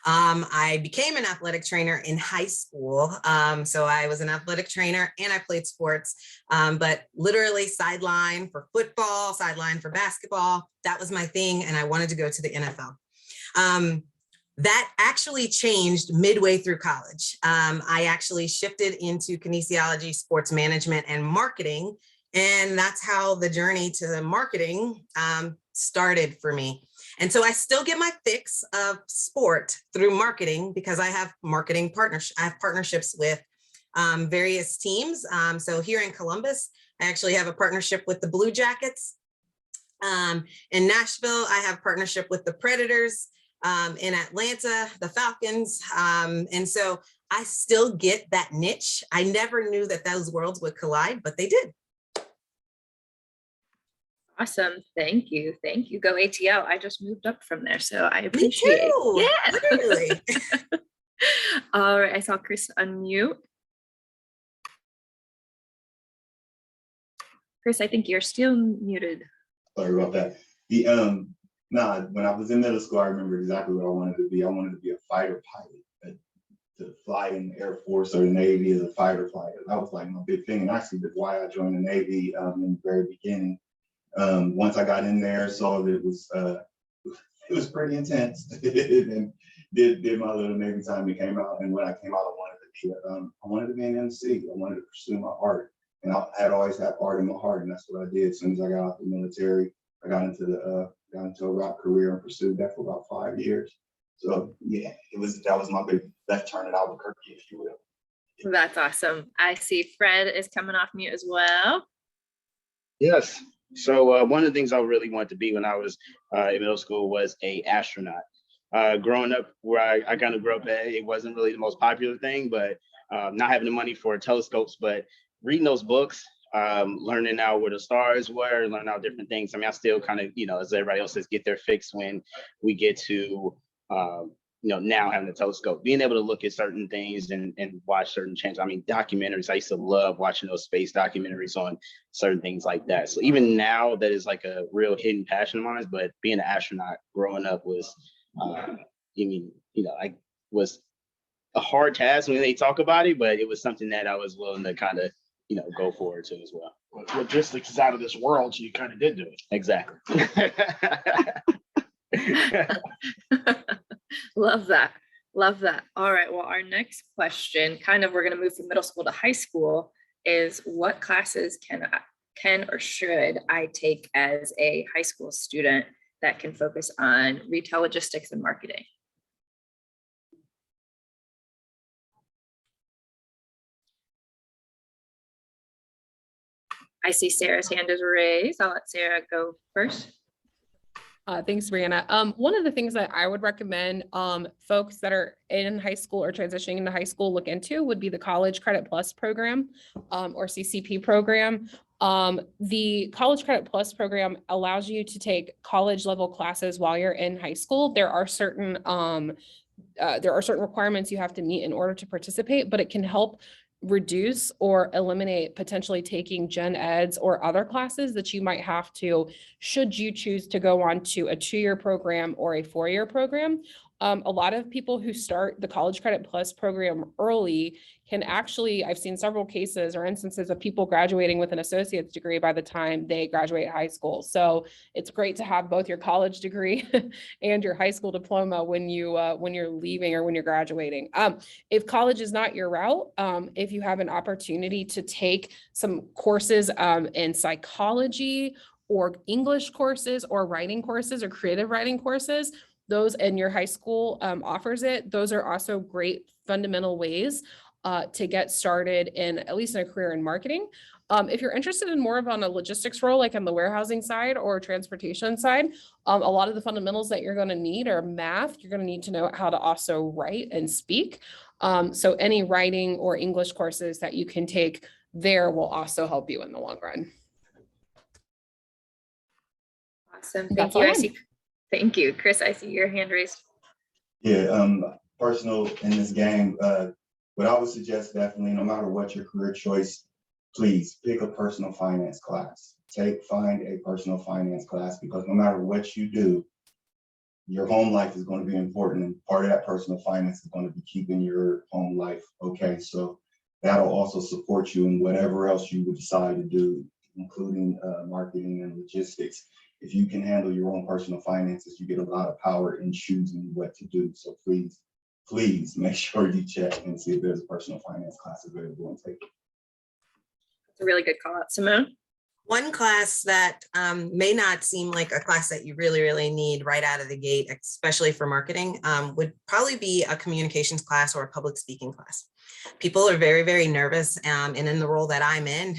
I became an athletic trainer in high school. So I was an athletic trainer and I played sports, but literally sideline for football, sideline for basketball. That was my thing. And I wanted to go to the NFL. That actually changed midway through college. I actually shifted into kinesiology, sports management, and marketing. And that's how the journey to the marketing started for me. And so I still get my fix of sport through marketing because I have marketing partnerships. I have partnerships with various teams. So here in Columbus, I actually have a partnership with the Blue Jackets. In Nashville, I have partnership with the Predators. In Atlanta, the Falcons. And so I still get that niche. I never knew that those worlds would collide, but they did. Awesome. Thank you. Thank you. Go ATL. I just moved up from there, so I appreciate it. Yeah. Literally. All right. I saw Chris unmute. Chris, I think you're still muted. Sorry about that. When I was in middle school, I remember exactly what I wanted to be. I wanted to be a fighter pilot, to fly in the Air Force or the Navy as a fighter fighter. That was like my big thing. And actually, that's why I joined the Navy in the very beginning. Once I got in there, saw that it was pretty intense, and did my little Navy time and came out. And when I came out, I wanted to be an MC. I wanted to pursue my art, and I had always had art in my heart, and that's what I did. As soon as I got out the military, I got into a rock career and pursued that for about 5 years. So yeah, that was my big left turn in Albuquerque, if you will. That's awesome. I see Fred is coming off mute as well. Yes. So one of the things I really wanted to be when I was in middle school was an astronaut. Growing up where I kind of grew up at, it wasn't really the most popular thing, but not having the money for telescopes, but reading those books, learning out where the stars were, learning out different things. I mean, I still kind of, as everybody else says, get their fix when we get to, now having a telescope, being able to look at certain things and watch certain changes. I mean, documentaries, I used to love watching those space documentaries on certain things like that. So even now that is like a real hidden passion of mine, but being an astronaut growing up was, I was a hard task when they talk about it, but it was something that I was willing to kind of, go forward to as well. Logistics is out of this world, so you kind of did do it. Exactly. Love that. Love that. All right. Well, our next question, we're going to move from middle school to high school, is what classes can or should I take as a high school student that can focus on retail logistics and marketing? I see Sarah's hand is raised. I'll let Sarah go first. Thanks, Brianna. One of the things that I would recommend folks that are in high school or transitioning into high school look into would be the College Credit Plus program or CCP program. The College Credit Plus program allows you to take college level classes while you're in high school. There are certain requirements you have to meet in order to participate, but it can help reduce or eliminate potentially taking gen eds or other classes that you might have to, should you choose to go on to a 2-year program or a 4-year program. A lot of people who start the College Credit Plus program early can actually, I've seen several cases or instances of people graduating with an associate's degree by the time they graduate high school. So it's great to have both your college degree and your high school diploma when you're leaving or when you're graduating. If college is not your route, if you have an opportunity to take some courses in psychology or English courses or writing courses or creative writing courses, those in your high school offers it. Those are also great fundamental ways to get started in at least in a career in marketing. If you're interested in more of on a logistics role, like on the warehousing side or transportation side, a lot of the fundamentals that you're going to need are math. You're going to need to know how to also write and speak. So any writing or English courses that you can take there will also help you in the long run. Awesome. Thank you. Thank you. Chris, I see your hand raised. Yeah, personal in this game, what I would suggest definitely, no matter what your career choice, please pick a personal finance class. Find a personal finance class, because no matter what you do, your home life is going to be important, and part of that personal finance is going to be keeping your home life okay. So that'll also support you in whatever else you would decide to do, including marketing and logistics. If you can handle your own personal finances, you get a lot of power in choosing what to do. So please make sure you check and see if there's a personal finance class available and take it. It's a really good call out. Simone? One class that may not seem like a class that you really need right out of the gate, especially for marketing, would probably be a communications class or a public speaking class. People are very nervous, and in the role that I'm in,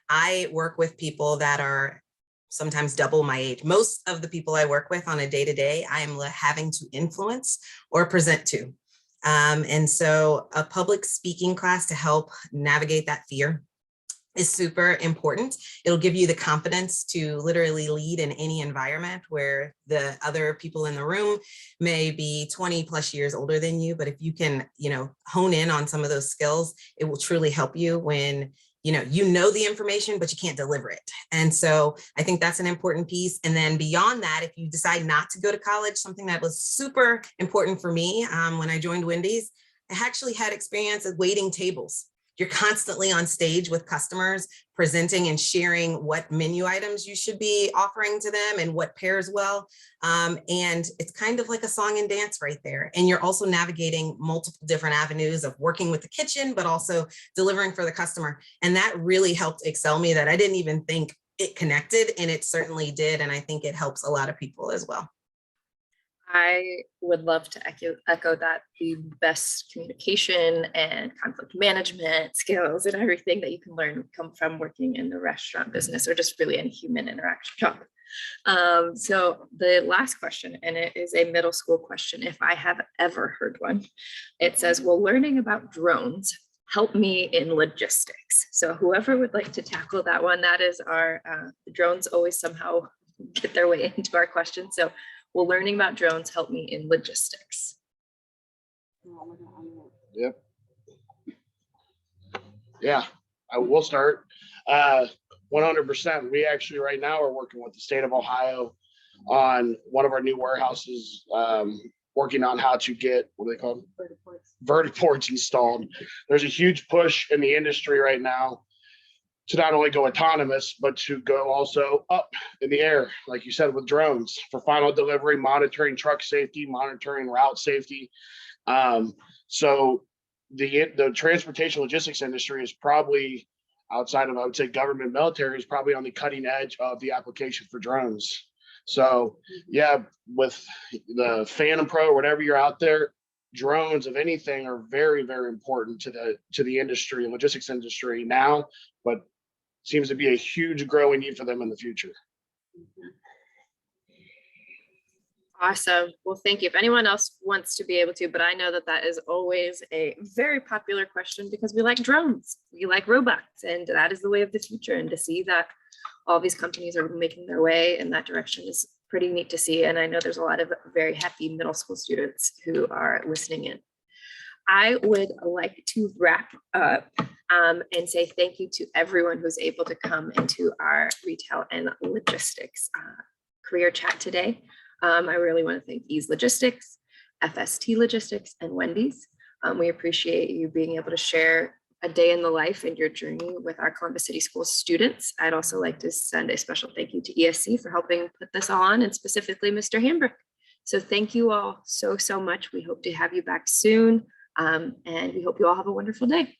I work with people that are sometimes double my age. Most of the people I work with on a day-to-day, I am having to influence or present to. And so a public speaking class to help navigate that fear is super important. It'll give you the confidence to literally lead in any environment where the other people in the room may be 20 plus years older than you. But if you can, hone in on some of those skills, it will truly help you when you know the information, but you can't deliver it. And so I think that's an important piece. And then beyond that, if you decide not to go to college, something that was super important for me when I joined Wendy's, I actually had experience of waiting tables. You're constantly on stage with customers, presenting and sharing what menu items you should be offering to them and what pairs well. And it's kind of like a song and dance right there. And you're also navigating multiple different avenues of working with the kitchen, but also delivering for the customer. And that really helped excel me, that I didn't even think it connected, and it certainly did. And I think it helps a lot of people as well. I would love to echo that the best communication and conflict management skills and everything that you can learn come from working in the restaurant business, or just really any human interaction job. So the last question, and it is a middle school question, if I have ever heard one, it says, will learning about drones help me in logistics? So whoever would like to tackle that one, that is our drones always somehow get their way into our question. So will learning about drones help me in logistics? Yep. Yeah, I will start. 100%. We actually right now are working with the state of Ohio on one of our new warehouses, working on how to get, what are they called? Vertiports installed. There's a huge push in the industry right now to not only go autonomous, but to go also up in the air, like you said, with drones for final delivery, monitoring truck safety, monitoring route safety. So the transportation logistics industry is probably, outside of, I would say, government military, is probably on the cutting edge of the application for drones. So yeah, with the Phantom Pro, or whatever you're out there, drones of anything are very important to the industry, logistics industry now, but seems to be a huge growing need for them in the future. Awesome. Well, thank you. If anyone else wants to be able to, but I know that is always a very popular question, because we like drones, we like robots, and that is the way of the future. And to see that all these companies are making their way in that direction is pretty neat to see. And I know there's a lot of very happy middle school students who are listening in. I would like to wrap up and say thank you to everyone who's able to come into our retail and logistics career chat today. I really want to thank Ease Logistics, FST Logistics, and Wendy's. We appreciate you being able to share a day in the life and your journey with our Columbus City Schools students. I'd also like to send a special thank you to ESC for helping put this all on, and specifically Mr. Hambrick. So thank you all so much. We hope to have you back soon. And we hope you all have a wonderful day.